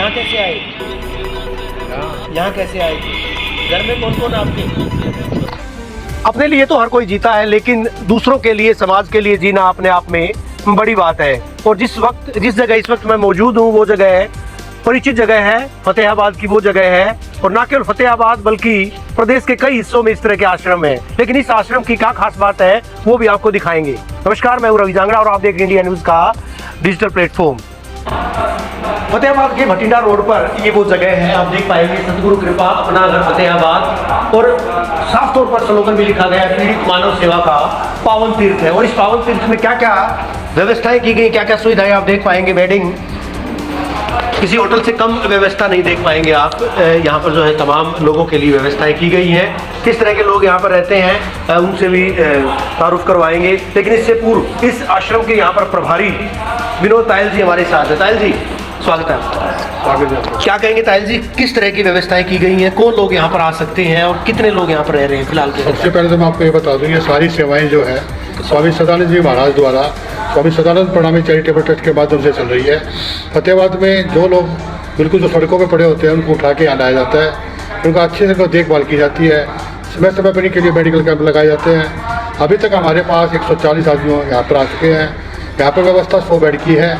यहाँ कैसे आए? यहाँ कैसे आए? घर में कौन कौन आपके? अपने लिए तो हर कोई जीता है, लेकिन दूसरों के लिए, समाज के लिए जीना अपने आप में बड़ी बात है। और जिस जगह इस वक्त मैं मौजूद हूँ वो जगह है, परिचित जगह है, फतेहाबाद की वो जगह है। और ना केवल फतेहाबाद बल्कि प्रदेश के कई हिस्सों में इस तरह के आश्रम हैं। लेकिन इस आश्रम की क्या खास बात है वो भी आपको दिखाएंगे। नमस्कार, मैं हूं रवि जांगड़ा और आप देख रहे हैं इंडिया न्यूज का डिजिटल प्लेटफॉर्म। फतेहाबाद के भटिंडा रोड पर ये वो जगह है, आप देख पाएंगे सतगुरु कृपा अपना घर फतेहाबाद। और साफ तौर पर स्लोगन भी लिखा गया है, पीड़ित मानव सेवा का पावन तीर्थ है। और इस पावन तीर्थ में क्या क्या व्यवस्थाएं की गई, क्या क्या सुविधाएं आप देख पाएंगे। बेडिंग किसी होटल से कम व्यवस्था नहीं देख पाएंगे आप। यहाँ पर जो है तमाम लोगों के लिए व्यवस्थाएं की गई हैं। किस तरह के लोग यहाँ पर रहते हैं उनसे भी तारुफ करवाएंगे। लेकिन इससे पूर्व इस आश्रम के यहाँ पर प्रभारी विनोद तायल जी हमारे साथ है। तायल जी, स्वागत है आपका। क्या कहेंगे तायल जी, किस तरह की व्यवस्थाएं की गई हैं, कौन लोग यहाँ पर आ सकते हैं और कितने लोग यहाँ पर रह रहे हैं फिलहाल? सबसे पहले तो मैं आपको ये बता दूँ, ये सारी सेवाएं जो है स्वामी सदानंद जी महाराज द्वारा स्वामी सदानंद प्रणामी चैरिटेबल ट्रस्ट के माध्यम से चल रही है। फतेहाबाद में जो लोग बिल्कुल जो सड़कों पर पड़े होते हैं उनको उठा के लाया जाता है, उनका अच्छे से देखभाल की जाती है। समय समय पर इनके लिए मेडिकल कैंप लगाए जाते हैं। अभी तक हमारे पास 140 आदमी यहाँ पर आ चुके हैं। यहाँ पर व्यवस्था 100 बेड की है।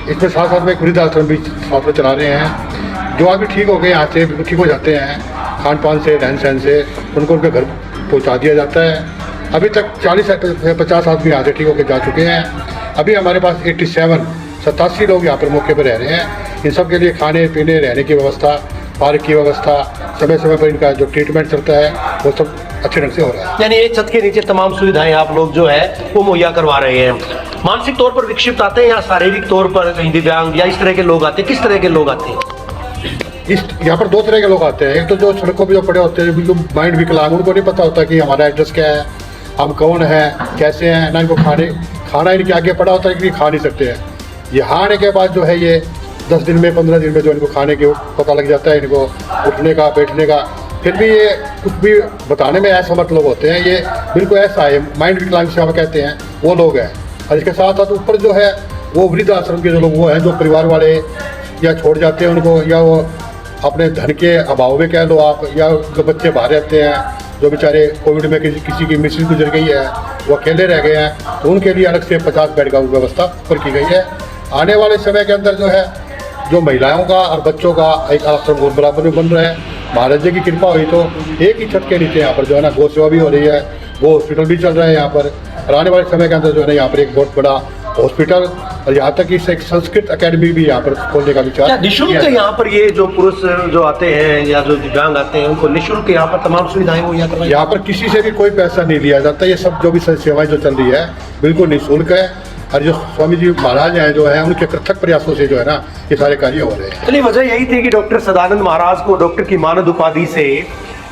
इसमें साथ साथ में एक वृद्ध आश्रम भी साथ में चला रहे हैं। जो आदमी ठीक हो गए यहाँ से ठीक हो जाते हैं, खान पान से, रहन सहन से, उनको उनके घर पहुँचा दिया जाता है। अभी तक 40 से 50 आदमी यहाँ से ठीक होकर जा चुके हैं। अभी हमारे पास 87 लोग यहाँ पर मौके पर रह रहे हैं। इन सब के लिए खाने पीने, रहने की व्यवस्था, पार्क की व्यवस्था, समय समय पर इनका जो ट्रीटमेंट चलता है वो सब अच्छे ढंग से हो रहा है। यानी एक छत के नीचे तमाम सुविधाएं आप लोग जो है वो मुहैया करवा रहे हैं। मानसिक तौर पर विक्षिप्त आते हैं या शारीरिक तौर पर कहीं दिव्यांग या इस तरह के लोग आते हैं? किस तरह के लोग आते हैं? यहाँ पर 2 तरह के लोग आते हैं। एक तो जो सड़कों पर जो पड़े होते हैं, बिल्कुल माइंड विकलांग, उनको नहीं पता होता कि हमारा एड्रेस क्या है, हम कौन हैं, कैसे हैं, ना इनको खाना इनके आगे पड़ा होता है कि खा नहीं सकते हैं। यहाँ आने के बाद जो है ये 10 दिन में 15 दिन में जो इनको खाने के पता लग जाता है, इनको उठने का, बैठने का। फिर भी ये कुछ भी बताने में असमर्थ लोग होते हैं। ये बिल्कुल ऐसा है, माइंड विकलांग से हम कहते हैं वो लोग हैं। और इसके साथ साथ ऊपर जो है वो वृद्ध आश्रम के जो लोग वो हैं, जो परिवार वाले या छोड़ जाते हैं उनको, या वो अपने धन के अभाव में कह लो आप, या जो बच्चे बाहर रहते हैं, जो बेचारे कोविड में किसी की मिसेज गुजर गई है, वो अकेले रह गए हैं, तो उनके लिए अलग से 50 बेड का व्यवस्था पर की गई है। आने वाले समय के अंदर जो है जो महिलाओं का और बच्चों का एक आश्रम बहुत बराबर में बन रहा है। महाराज जी की कृपा हुई तो एक ही छत के नीचे यहाँ पर जो है ना गौ सेवा भी हो रही है, वो हॉस्पिटल भी चल रहा है यहाँ पर। और आने वाले समय के अंदर जो है ना यहाँ पर एक बहुत बड़ा हॉस्पिटल और यहाँ तक कि एक संस्कृत अकेडमी भी यहाँ पर खोलने का विचार। निःशुल्क यहाँ पर ये जो पुरुष जो आते हैं या जो दिव्यांग आते हैं उनको निःशुल्क यहाँ पर तमाम सुविधाएं मुहैया करवाई? यहाँ पर किसी से भी कोई पैसा नहीं लिया जाता। ये सब जो भी सेवाएं जो चल रही है बिल्कुल निःशुल्क है। और जो स्वामी जी महाराज हैं जो है उनके पृथक प्रयासों से जो है ना ये सारे कार्य हो रहे हैं। चलिए, वजह यही थी कि डॉक्टर सदानंद महाराज को डॉक्टर की मानद उपाधि से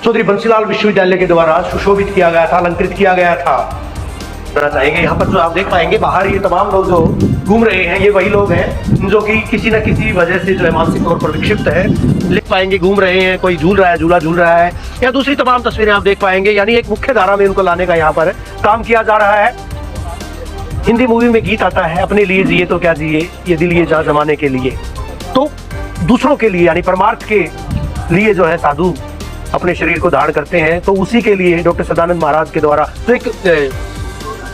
चौधरी बंसीलाल विश्वविद्यालय के द्वारा सुशोभित किया गया था, अलंकृत किया गया था। चाहेंगे यहाँ पर जो आप देख पाएंगे बाहर ये तमाम लोग जो घूम रहे हैं, ये वही लोग हैं जो कि किसी न किसी वजह से जो है मानसिक तौर पर विक्षिप्त है। देख पाएंगे घूम रहे हैं, कोई झूल रहा है, झूला झूल रहा है, या दूसरी तमाम तस्वीरें आप देख पाएंगे। यानी एक मुख्य धारा में उनको लाने का यहाँ पर काम किया जा रहा है। हिंदी मूवी में गीत आता है, अपने लिए जिए तो क्या जिए, ये दिल ये जहाँ जमाने के लिए। तो दूसरों के लिए यानी परमार्थ के लिए जो है साधु अपने शरीर को धारण करते हैं। तो उसी के लिए डॉक्टर सदानंद महाराज के द्वारा तो एक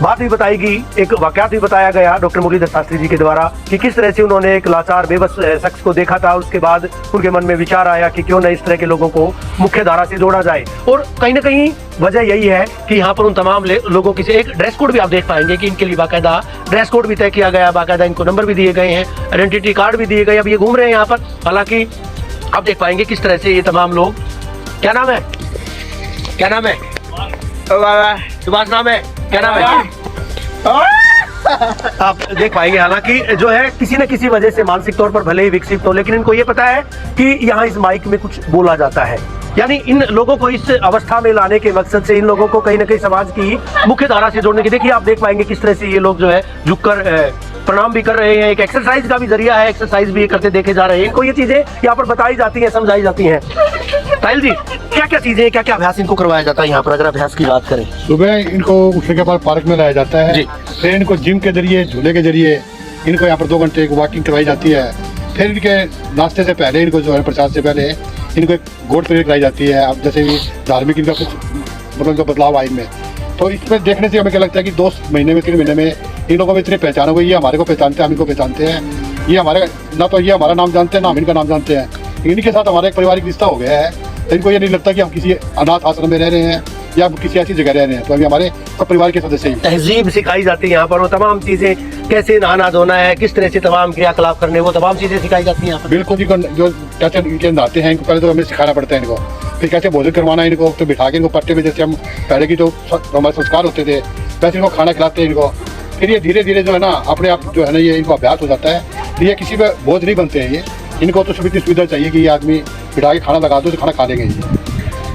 बात भी बताई गई, एक वाकयात भी बताया गया डॉक्टर मुरलीधर शास्त्री जी के द्वारा कि किस तरह से उन्होंने एक लाचार बेबस शख्स को देखा था। उसके बाद उनके मन में विचार आया कि क्यों न इस तरह के लोगों को मुख्य धारा से जोड़ा जाए। और कहीं ना कहीं वजह यही है कि यहाँ पर उन तमाम लोगों की एक ड्रेस कोड भी आप देख पाएंगे कि इनके लिए बाकायदा ड्रेस कोड भी तय किया गया, बाकायदा इनको नंबर भी दिए गए हैं, आइडेंटिटी कार्ड भी दिए गए। अब ये घूम रहे हैं यहाँ पर। हालांकि आप देख पाएंगे किस तरह से ये तमाम लोग, क्या नाम है, क्या नाम है, सुभाष नाम है, क्या नाम है, आप देख पाएंगे। हालांकि जो है किसी न किसी वजह से मानसिक तौर पर भले ही विकसित हो, लेकिन इनको ये पता है कि यहाँ इस माइक में कुछ बोला जाता है। यानी इन लोगों को इस अवस्था में लाने के मकसद से इन लोगों को कहीं ना कहीं समाज की मुख्य धारा से जोड़ने की। देखिए, आप देख पाएंगे किस तरह से ये लोग जो है झुककर प्रणाम भी कर रहे हैं। एक एक्सरसाइज का भी जरिया है, एक्सरसाइज भी करते देखे जा रहे हैं। इनको ये चीजें यहाँ पर बताई जाती हैं, समझाई जाती हैं। ताहिल जी, क्या क्या चीजें, क्या क्या अभ्यास इनको करवाया जाता है यहाँ पर? अगर अभ्यास की बात करें, सुबह इनको उठने के बाद पार्क में लाया जाता है। फिर इनको जिम के जरिए, झूले के जरिए इनको यहाँ पर 2 घंटे वॉकिंग करवाई जाती है। फिर इनके नाश्ते से पहले इनको जो है प्रसाद से पहले इनको एक गोट पनीर खिलाई जाती है। अब जैसे भी धार्मिक इनका कुछ मतलब इनका बदलाव आए इनमें, तो इसमें देखने से हमें क्या लगता है कि 2 महीने में 3 महीने में इन लोगों में इतनी पहचान हो गई, ये हमारे को पहचानते हैं, हम इनको पहचानते हैं। ये हमारे ना तो ये हमारा नाम जानते हैं, ना हम इनका नाम जानते हैं। इनके साथ हमारा एक पारिवारिक रिश्ता हो गया है। तो इनको ये नहीं लगता कि हम किसी अनाथ आश्रम में रह रहे हैं या किसी ऐसी जगह रह रहे हैं, तो अभी हमारे सब परिवार के सदस्य हैं। तहजीब सिखाई जाती है यहाँ पर, वो तमाम चीजें कैसे नहाना धोना है, किस तरह से तमाम क्रियाकलाप करने, वो तमाम चीजें सिखाई जाती हैं यहाँ पर। बिल्कुल जी, जो कैसे इनके नहाते हैं इनको पहले तो हमें सिखाना पड़ता है इनको, फिर कैसे भोजन करवाना है इनको, तो बिठा के इनको पट्टे में जैसे हम पहले की जो हमारे संस्कार होते थे वैसे इनको खाना खिलाते हैं इनको। फिर ये धीरे धीरे जो है ना अपने आप जो है ना ये इनको अभ्यास हो जाता है। तो ये किसी पर बोझ नहीं बनते हैं ये, इनको तो सुविधा चाहिए कि ये आदमी बिठा के खाना लगा दो तो खाना खा लेंगे ये।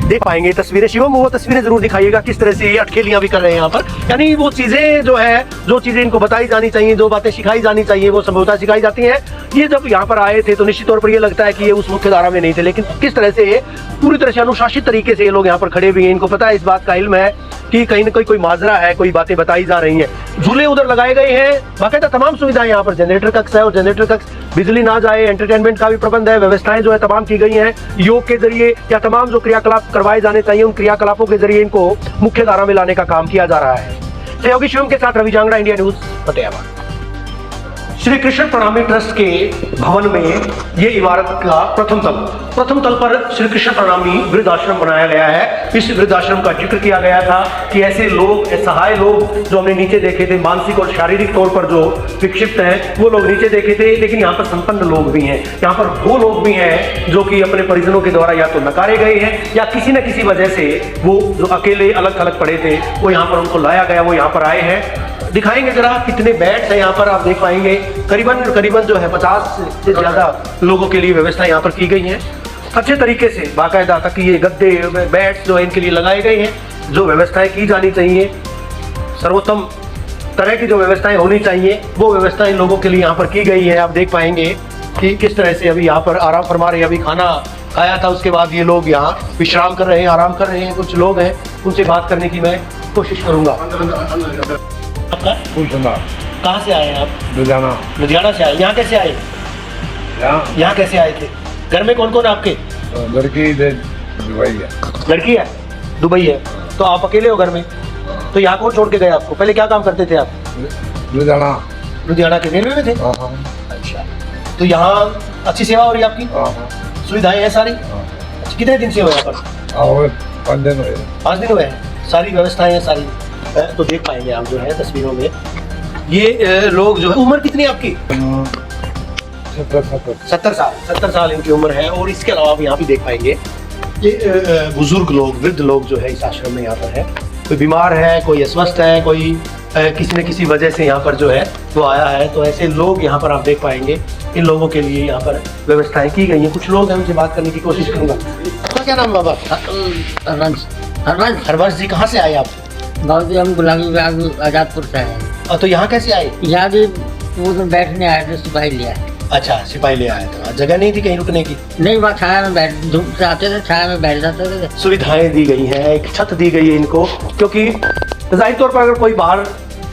देख पाएंगे तस्वीरें, शिवम वो तस्वीरें जरूर दिखाइएगा किस तरह से ये अटखेलियां भी कर रहे हैं यहाँ पर। यानी वो चीजें जो है, जो चीजें इनको बताई जानी चाहिए, जो बातें सिखाई जानी चाहिए वो संभवतः सिखाई जाती हैं। ये जब यहाँ पर आए थे तो निश्चित तौर पर ये लगता है कि ये उस मुख्य धारा में नहीं थे, लेकिन किस तरह से पूरी तरह से अनुशासित तरीके से ये लोग यहाँ पर खड़े हुए हैं। इनको पता है, इस बात का इल्म है कि कहीं ना कहीं कोई माजरा है, कोई बातें बताई जा रही हैं। झूले उधर लगाए गए हैं, बाकायदा तमाम सुविधाएं यहाँ पर, जनरेटर कक्ष है और जनरेटर कक्ष बिजली ना जाए, एंटरटेनमेंट का भी प्रबंध है, व्यवस्थाएं जो है तमाम की गई हैं। योग के जरिए या तमाम जो क्रियाकलाप करवाए जाने चाहिए उन क्रियाकलापों के जरिए इनको मुख्य धारा में लाने का काम किया जा रहा है। सहयोगी शिवम के साथ रवि जांगड़ा, इंडिया न्यूज, फतेहाबाद। श्री कृष्ण प्रणामी ट्रस्ट के भवन में ये इमारत का प्रथम तल पर श्री कृष्ण प्रणामी वृद्धाश्रम बनाया गया है। इस वृद्धाश्रम का जिक्र किया गया था कि ऐसे लोग, असहाय लोग जो हमने नीचे देखे थे, मानसिक और शारीरिक तौर पर जो विक्षिप्त हैं वो लोग नीचे देखे थे, लेकिन यहाँ पर संपन्न लोग भी हैं। यहाँ पर वो लोग भी हैं जो कि अपने परिजनों के द्वारा या तो नकारे गए हैं या किसी न किसी वजह से वो जो अकेले अलग थलग पड़े थे वो यहाँ पर उनको लाया गया, वो यहाँ पर आए हैं। दिखाएंगे जरा कितने बेड्स हैं यहाँ पर, आप देख पाएंगे करीबन जो है 50 से ज्यादा लोगों के लिए व्यवस्था यहाँ पर की गई है। अच्छे तरीके से बाकायदा तकिए, गद्दे, बेड्स जो इनके लिए लगाए गए हैं। जो व्यवस्थाएं की जानी चाहिए, सर्वोत्तम तरह की जो व्यवस्थाएं होनी चाहिए वो व्यवस्था इन लोगों के लिए यहाँ पर की गई है। आप देख पाएंगे कि किस तरह से अभी यहाँ पर आराम फरमा रहे हैं। अभी खाना खाया था, उसके बाद ये लोग यहाँ विश्राम कर रहे हैं, आराम कर रहे हैं। कुछ लोग हैं, उनसे बात करने की मैं कोशिश करूँगा। आपका कहाँ से आए हैं आप? लुधियाना से आए। यहाँ कैसे आए? यहाँ कैसे आए थे? घर में कौन कौन आपके? लड़की दुबई है। लड़की है, दुबई है, तो आप अकेले हो घर में? तो यहाँ कौन छोड़ के गए आपको? पहले क्या काम करते थे आप? लुधियाना के रेलवे में थे? अच्छा, तो यहाँ अच्छी सेवा हो रही है आपकी? सुविधाएं हैं सारी? अच्छा, कितने दिन से हो यहाँ पर? 5 दिन हुए। 5 दिन हुए हैं। सारी व्यवस्थाएं हैं सारी? तो देख पाएंगे आप जो है तस्वीरों में ये लोग जो है। उम्र कितनी है आपकी? 70 साल इनकी उम्र है। और इसके अलावा आप यहाँ भी देख पाएंगे ये बुजुर्ग लोग, वृद्ध लोग जो है इस आश्रम में यहाँ पर है। कोई बीमार है, कोई अस्वस्थ है, कोई किसी न किसी वजह से यहाँ पर जो है वो आया है। तो ऐसे लोग यहाँ पर आप देख पाएंगे, इन लोगों के लिए यहाँ पर व्यवस्थाएं की गई हैं। कुछ लोग हैं, उनसे बात करने की कोशिश करूँगा। आपका क्या नाम बाबा? हरवंश जी, कहाँ से आए आप? गाँव से हम गुलामी बाग आजादपुर से आए। तो यहाँ कैसे आए? यहाँ भी वो तो बैठने आए थे, सिपाही लिया। अच्छा, सिपाही ले आए थे। जगह नहीं थी कहीं रुकने की? नहीं, वहाँ छाया में बैठ, धूप से आते थे, छाया में बैठ जाते थे। सुविधाएं दी गई हैं, एक छत दी गई है इनको, क्योंकि जाहिर तौर पर अगर कोई बाहर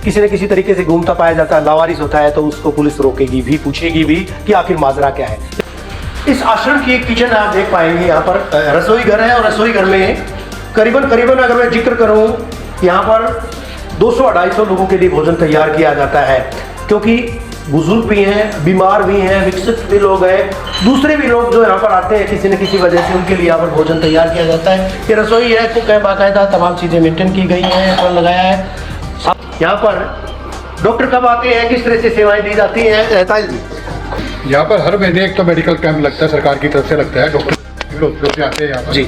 किसी न किसी तरीके से घूमता पाया जाता है, लावारिस होता है, तो उसको पुलिस रोकेगी भी, पूछेगी भी कि आखिर माजरा क्या है। इस आश्रम की एक किचन आप देख पाएंगे। यहाँ पर रसोई घर है और रसोई घर में करीबन अगर मैं जिक्र करूँ, यहाँ पर 200-250 लोगों के लिए भोजन तैयार किया जाता है, क्योंकि बुजुर्ग भी हैं, बीमार भी हैं, विकसित भी लोग हैं, दूसरे भी लोग जो यहाँ पर आते हैं किसी न किसी वजह से, उनके लिए यहाँ पर भोजन तैयार किया जाता है। ये रसोई है, कुक है, बाकायदा तमाम चीज़ें मेंटेन की गई हैं और लगाया है। यहाँ पर डॉक्टर कब आते हैं, किस तरह से सेवाएं दी जाती हैं? ताहिल जी, यहाँ पर हर महीने एक तो मेडिकल कैंप लगता है, सरकार की तरफ से लगता है। डॉक्टर आते हैं यहाँ पर जी,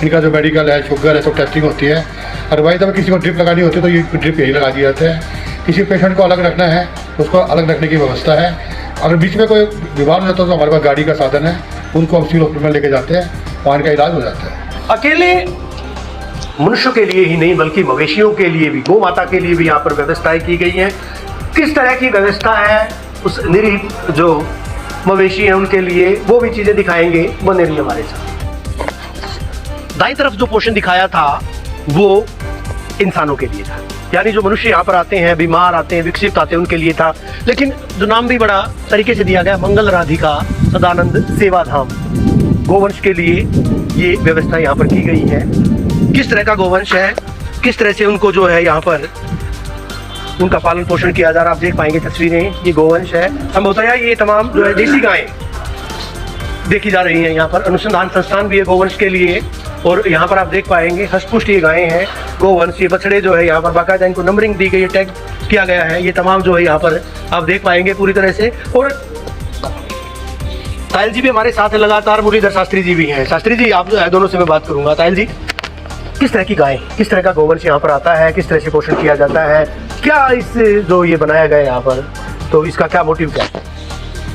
इनका जो मेडिकल है, शुगर है, सब टेस्टिंग होती है। अदरवाइज अगर किसी को ड्रिप लगानी होती है तो ये ड्रिप यही लगा दी जाते हैं। किसी पेशेंट को अलग रखना है, उसको अलग रखने की व्यवस्था है। अगर बीच में कोई बीमार हो जाता है तो हमारे पास गाड़ी का साधन है, उनको हम सिविल हॉस्पिटल में लेके जाते हैं, वहाँ इनका इलाज हो जाता है। अकेले मनुष्यों के लिए ही नहीं बल्कि मवेशियों के लिए भी, गौ माता के लिए भी यहाँ पर व्यवस्थाएं की गई हैं। किस तरह की व्यवस्था है उस निरीह जो मवेशी हैं उनके लिए, वो भी चीज़ें दिखाएंगे। बने रहिए हमारे साथ। दाईं तरफ जो पोर्शन दिखाया था वो इंसानों के लिए था। यानी जो मनुष्य यहाँ पर आते हैं, बीमार आते हैं, विक्षिप्त आते हैं, उनके लिए था। लेकिन जो नाम भी बड़ा तरीके से दिया गया, मंगल राधिका सदानंद सेवा धाम, गोवंश के लिए ये व्यवस्था यहाँ पर की गई है। किस तरह का गोवंश है, किस तरह से उनको जो है यहाँ पर उनका पालन पोषण किया जा रहा है, आप देख पाएंगे तस्वीरें। ये गोवंश है, संभवतः ये तमाम जो है देसी गायें देखी जा रही हैं। यहाँ पर अनुसंधान संस्थान भी है गोवंश के लिए, और यहाँ पर आप देख पाएंगे हष्टपुष्ट ये गायें हैं, गोवंश। ये बछड़े जो है यहाँ पर बाकायदा इनको नंबरिंग दी गई है, टैग किया गया है। ये तमाम जो है यहाँ पर आप देख पाएंगे पूरी तरह से। और तायल जी भी हमारे साथ है लगातार, मुरलीधर शास्त्री जी भी हैं। शास्त्री जी, आप जो है दोनों से मैं बात करूंगा। तायल जी, किस तरह की गाय, किस तरह का गोवंश यहाँ पर आता है, किस तरह से पोषण किया जाता है, क्या इस जो ये बनाया गया है यहाँ पर, तो इसका क्या मोटिव क्या है?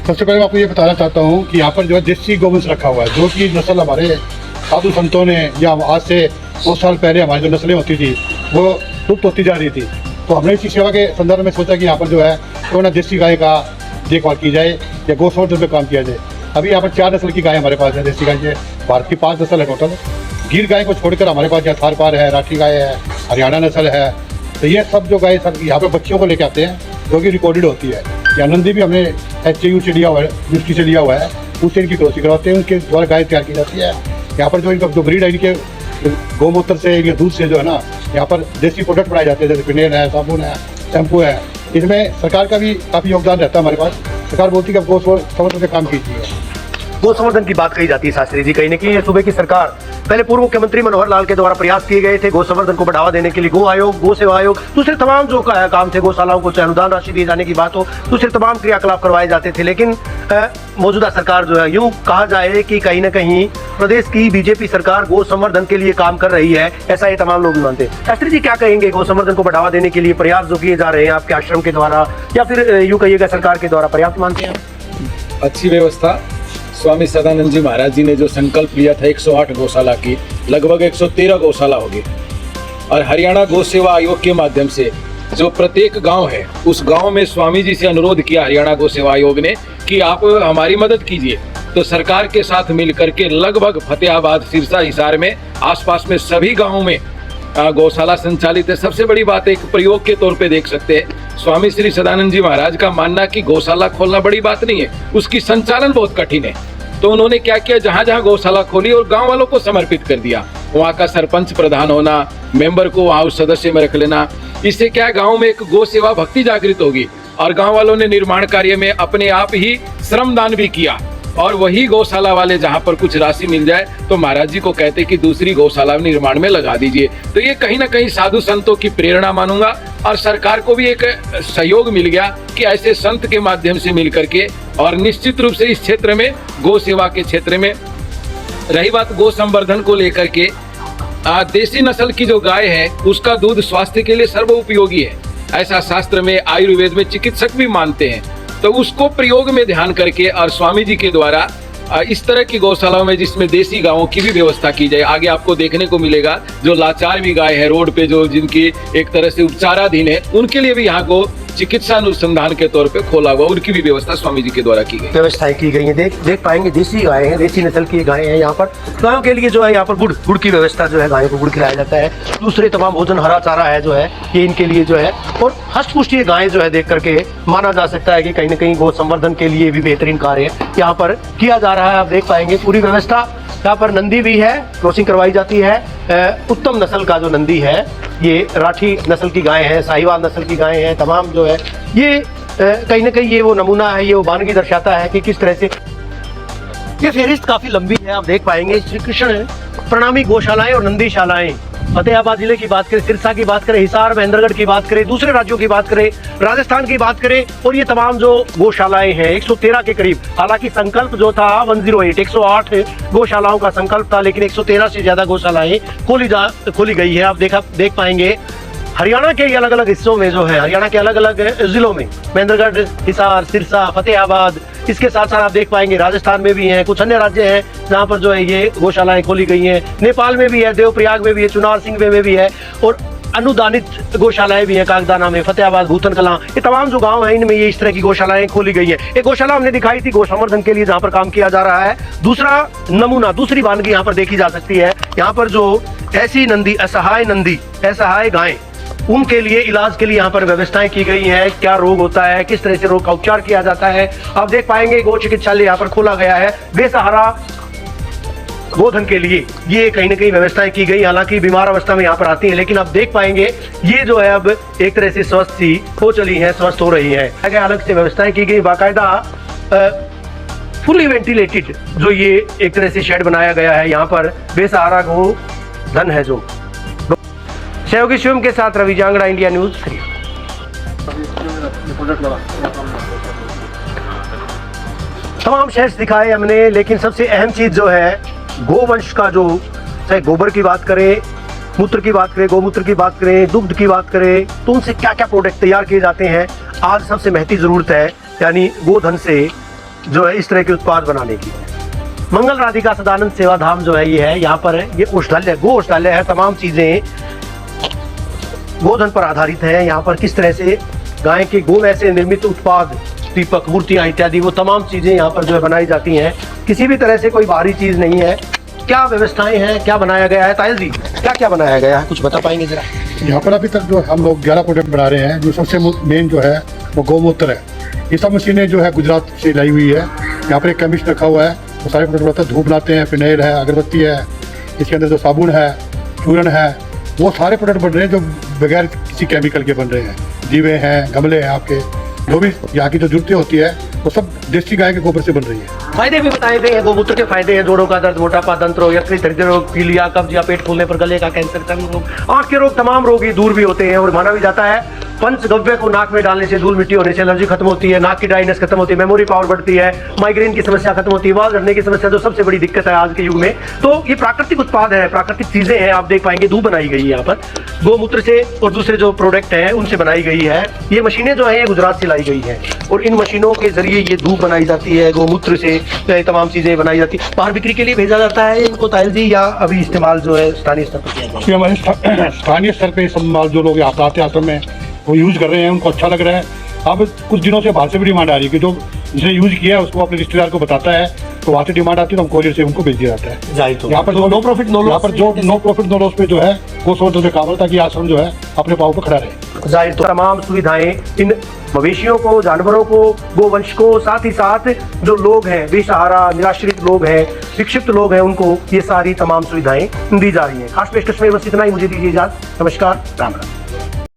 सबसे पहले मैं आपको ये बताना चाहता हूँ कि यहाँ पर जो है देसी गोवंश रखा हुआ है, जो कि नस्ल हमारे साधु संतों ने या आज से 2 साल पहले हमारी जो नस्लें होती थी वो लुप्त होती जा रही थी। तो हमने इसी सेवा के संदर्भ में सोचा कि यहाँ पर जो है तो ना देसी गाय का देखभाल की जाए या गौ संवर्धन में काम किया जाए। अभी यहाँ पर 4 नस्ल की गाय हमारे पास है देसी गाय के। भारत की 5 नस्ल है टोटल। गिर गाय को छोड़कर हमारे पास यहाँ थार पार है, राठी गाय है, हरियाणा नस्ल है। तो ये सब जो गाय सब यहाँ पर बच्चियों को लेके आते हैं जो कि रिकॉर्डेड होती है। या नंदी भी हमने HAU से लिया हुआ है, यूनिवर्सिटी से लिया हुआ है, उससे इनकी क्रॉसिंग करवाते हैं, उनके द्वारा गाय तैयार की जाती है। यहाँ पर जो इनका जो ब्रीड है, इनके गौमूत्र से, इनके दूध से जो है ना, यहाँ पर देसी प्रोडक्ट बनाए जाते हैं, जैसे फिनेल है, साबुन है, शैम्पू है। इसमें सरकार का भी काफ़ी योगदान रहता है हमारे पास। सरकार बोलती है कि अब गौ संवर्धन का काम कीजिए। गौ संवर्धन की बात कही जाती है शास्त्री जी, कहीं न कहीं सूबे की सरकार, पहले पूर्व मुख्यमंत्री मनोहर लाल के द्वारा प्रयास किए गए थे गौ संवर्धन को बढ़ावा देने के लिए। गो आयोग, गो सेवा आयोग, दूसरे तमाम जो काम थे, गौशालाओं को चाहे अनुदान राशि दिए जाने की बात हो, दूसरे तमाम क्रियाकलाप करवाए जाते थे। लेकिन मौजूदा सरकार जो है, यूं कहा जाए कि कहीं न कहीं प्रदेश की बीजेपी सरकार गौ संवर्धन के लिए काम कर रही है, ऐसा ये तमाम लोग भी मानते हैं। शास्त्री जी, क्या कहेंगे गौ संवर्धन को बढ़ावा देने के लिए प्रयास जो किए जा रहे हैं आपके आश्रम के द्वारा, या फिर यूं कहिएगा सरकार के द्वारा, पर्याप्त मानते हैं? अच्छी व्यवस्था। स्वामी सदानंद जी महाराज जी ने जो संकल्प लिया था 108 गौशाला की, लगभग 113 गौशाला होगी। और हरियाणा गौ सेवा आयोग के माध्यम से जो प्रत्येक गांव है, उस गांव में स्वामी जी से अनुरोध किया हरियाणा गौ सेवा आयोग ने कि आप हमारी मदद कीजिए। तो सरकार के साथ मिलकर के लगभग फतेहाबाद, सिरसा, हिसार में, आसपास में सभी गाँवों में गौशाला संचालित है। सबसे बड़ी बात एक प्रयोग के तौर पे देख सकते हैं, स्वामी श्री सदानंद जी महाराज का मानना कि गौशाला खोलना बड़ी बात नहीं है, उसकी संचालन बहुत कठिन है। तो उन्होंने क्या किया, जहां जहां गौशाला खोली और गांव वालों को समर्पित कर दिया। वहां का सरपंच प्रधान होना, मेंबर को वहां उस सदस्य में रख लेना, इससे क्या गांव में एक गौ सेवा भक्ति जागृत होगी। और गांव वालों ने निर्माण कार्य में अपने आप ही श्रमदान भी किया। और वही गौशाला वाले जहां पर कुछ राशि मिल जाए तो महाराज जी को कहते कि दूसरी गौशाला निर्माण में लगा दीजिए। तो ये कहीं ना कहीं साधु संतों की प्रेरणा मानूंगा, और सरकार को भी एक सहयोग मिल गया कि ऐसे संत के माध्यम से मिल करके। और निश्चित रूप से इस क्षेत्र में, गौ सेवा के क्षेत्र में, रही बात गौ संवर्धन को लेकर के, देसी नस्ल की जो गाय है उसका दूध स्वास्थ्य के लिए सर्वोपयोगी है, ऐसा शास्त्र में, आयुर्वेद में चिकित्सक भी मानते हैं। तो उसको प्रयोग में ध्यान करके और स्वामी जी के द्वारा इस तरह की गौशालाओं में जिसमें देसी गायों की भी व्यवस्था की जाए। आगे आपको देखने को मिलेगा जो लाचार भी गाय है रोड पे, जो जिनकी एक तरह से उपचाराधीन है, उनके लिए भी यहाँ को चिकित्सा अनुसंधान के तौर पे खोला हुआ, उनकी भी व्यवस्था स्वामी जी के द्वारा की गई, व्यवस्थाएं की गई है। देख पाएंगे देसी गाय हैं, देसी नस्ल की गायें हैं। यहाँ पर गायों के लिए जो है यहाँ पर गुड़ की व्यवस्था जो है, गायों को गुड़ खिलाया जाता है। दूसरे तमाम भोजन, हरा चारा है जो है, ये इनके लिए जो है। और हष्टपुष्ट ये गायें जो है देख करके माना जा सकता है कि कहीं ना कहीं गौ संवर्धन के लिए भी बेहतरीन कार्य यहाँ पर किया जा रहा है। आप देख पाएंगे पूरी व्यवस्था। यहाँ पर नंदी भी है, क्रॉसिंग करवाई जाती है। उत्तम नस्ल का जो नंदी है, ये राठी नस्ल की गाय है, साहिवाल नस्ल की गाय है, तमाम जो है ये कहीं ना कहीं ये वो नमूना है, ये वो वानगी दर्शाता है कि किस तरह से ये फहरिस्त काफी लंबी है। आप देख पाएंगे श्री कृष्ण प्रणामी गौशालाएं और नंदीशालाएं, फतेहाबाद जिले की बात करें, सिरसा की बात करें, हिसार, महेंद्रगढ़ की बात करें, दूसरे राज्यों की बात करें, राजस्थान की बात करें, और ये तमाम जो गौशालाएं हैं 113 के करीब। हालांकि संकल्प जो था 108 गौशालाओं का संकल्प था, लेकिन 113 से ज्यादा गौशालाएं खोली गई है। आप देख पाएंगे हरियाणा के अलग अलग हिस्सों में जो है, हरियाणा के अलग अलग जिलों में, महेंद्रगढ़, हिसार, सिरसा, फतेहाबाद, इसके साथ साथ आप देख पाएंगे राजस्थान में भी हैं, कुछ अन्य राज्य हैं जहाँ पर जो है ये गौशालाएं खोली गई हैं। नेपाल में भी है, देवप्रयाग में भी है, चुनार सिंह में भी है, और अनुदानित गौशालाएं भी हैं, कागदाना में, फतेहाबाद, भूतन कलां, ये तमाम जो गांव हैं इनमें ये इस तरह की गौशालाएं खोली गई है। एक गौशाला हमने दिखाई थी गौ संवर्धन के लिए जहाँ पर काम किया जा रहा है। दूसरा नमूना, दूसरी वानगी यहाँ पर देखी जा सकती है। यहाँ पर जो ऐसी नंदी, असहाय नंदी, असहाय गायें, उनके लिए इलाज के लिए यहाँ पर व्यवस्थाएं की गई हैं। क्या रोग होता है, किस तरह से रोग का उपचार किया जाता है, आप देख पाएंगे गो चिकित्सालय यहाँ पर खोला गया है बेसहारा गोधन के लिए। ये कहीं ना कहीं व्यवस्थाएं की गई, हालांकि बीमार अवस्था में यहाँ पर आती हैं, लेकिन आप देख पाएंगे ये जो है अब एक तरह से स्वस्थ सी हो चली है, स्वस्थ हो रही है। अलग से व्यवस्थाएं की गई, बाकायदा फुली वेंटिलेटेड जो ये एक तरह से शेड बनाया गया है यहाँ पर बेसहारा गोधन है। जो सहयोगी शिवम के साथ रवि जांगड़ा, इंडिया न्यूज। तमाम शेड्स दिखाए हमने, लेकिन सबसे अहम चीज जो है गोवंश का, जो चाहे गोबर की बात करें, मूत्र की बात करें, गोमूत्र की बात करें, दुग्ध की बात करें, तो उनसे क्या क्या प्रोडक्ट तैयार किए जाते हैं। आज सबसे महती जरूरत है यानी गोधन से जो है इस तरह के उत्पाद बनाने की। मंगल राधिका सदानंद सेवा धाम जो है ये है, यहाँ पर ये औषधालय, गो औषधालय है। तमाम चीजें गोधन पर आधारित है। यहाँ पर किस तरह से गाय के गोमय से निर्मित उत्पाद, दीपक, मूर्तियां इत्यादि, वो तमाम चीजें यहाँ पर जो है बनाई जाती हैं। किसी भी तरह से कोई बाहरी चीज नहीं है। क्या व्यवस्थाएं हैं, क्या बनाया गया है, तायल जी क्या क्या बनाया गया है, कुछ बता पाएंगे जरा? यहाँ पर अभी तक जो हम लोग 11 प्रोडक्ट बना रहे हैं। जो सबसे मेन जो है वो गौमूत्र है। ये सब मशीनें जो है गुजरात से लाई हुई है। यहाँ पर एक केमिस्ट रखा हुआ है, वो सारे प्रोडक्ट बनाता है। धूप बनाते हैं, फिनाइल है, अगरबत्ती है, इसके अंदर जो साबुन है, चूर्ण है, वो सारे प्रोडक्ट बन रहे हैं जो बगैर किसी केमिकल के बन रहे हैं। दीवे हैं, गमले हैं, आपके जो भी यहाँ की जो जरूरतें होती है वो सब देसी गाय के गोबर से बन रही है। फायदे भी बताए गए हैं। गोमूत्र के फायदे हैं, जोड़ों का दर्द, मोटापा, दंत रोग, यकृत, हृदय रोग, पीलिया, कब्ज या पेट फूलने पर, गले का कैंसर, चर्म रोग, आंख के रोग, तमाम रोग ये दूर भी होते हैं। और माना भी जाता है पंचगव्य को नाक में डालने से, धूल मिट्टी होने से एलर्जी खत्म होती है, नाक की ड्राइनेस खत्म होती है, मेमोरी पावर बढ़ती है, माइग्रेन की समस्या खत्म होती है, बाल झड़ने की समस्या जो सबसे बड़ी दिक्कत है आज के युग में। तो ये प्राकृतिक उत्पाद है, प्राकृतिक चीजें हैं। आप देख पाएंगे धूप बनाई गई है यहाँ पर गोमूत्र से, और दूसरे जो प्रोडक्ट हैं उनसे बनाई गई है। ये मशीनें जो है ये गुजरात से लाई गई है, और इन मशीनों के जरिए ये धूप बनाई जाती है, गोमूत्र से तमाम चीजें बनाई जाती है। बाहर बिक्री के लिए भेजा जाता है इनको तायल जी, या अभी इस्तेमाल जो है स्थानीय स्तर पर किया जाता है? हमारे स्थानीय स्तर पे सब माल जो लोग यहाँ पर आते हैं आश्रम में वो यूज़ कर रहे हैं, उनको अच्छा लग रहा है। अब कुछ दिनों से बाहर से भी डिमांड आ रही है कि जो जिसने यूज़ किया है उसको अपने रिश्तेदार को बताता है, तो वहाँ से डिमांड आती है, तो हम कोरियर से उनको भेज दिया जाता है। यहाँ पर जो नो प्रॉफिट नो लॉस पे जो है वो सोचते काम है, ताकि आश्रम जो है अपने पाँव पर खड़ा रहे। जाहिर तो तमाम सुविधाएं इन मवेशियों को, जानवरों को, गोवंश को, साथ ही साथ जो लोग हैं बेसहारा निराश्रित लोग हैं, विक्षिप्त लोग हैं, उनको ये सारी तमाम सुविधाएं दी जा रही हैं। खास पेशकश में बस इतना ही, मुझे दीजिए इजाजत। नमस्कार, राम राम।